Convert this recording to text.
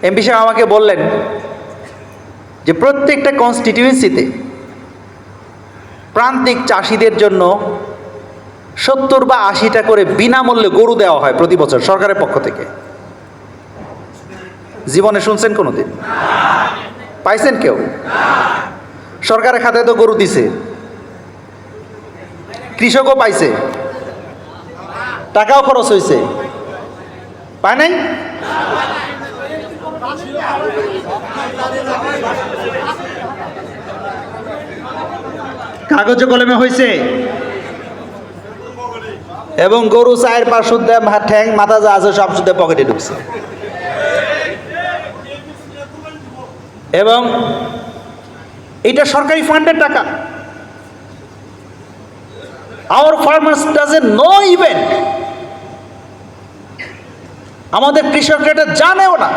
MP সাহেব আমাকে বললেন যে প্রত্যেকটা কনস্টিটিউয়েন্সিতে প্রান্তিক চাষিদের জন্য 70 বা 80টা করে বিনামূল্যে গরু দেওয়া হয় প্রতি বছর সরকারের পক্ষ থেকে। জীবনে শুনছেন কোনোদিন? পাইছেন কেউ? সরকারের খাতায় তো গরু দিছে, কৃষকও পাইছে, টাকাও খরচ হয়েছে, পায় নাই? কাগজে কলমে হয়েছে, এবং গরু 4-5 শুদ্ধে ঠ্যাং মাথা যা আছে সব শুদ্ধে পকেটে ঢুকছে। এবং এটা সরকারি ফান্ডের টাকা। Our farmers doesn't know even, আমাদের কৃষকরা এটা জানেও না।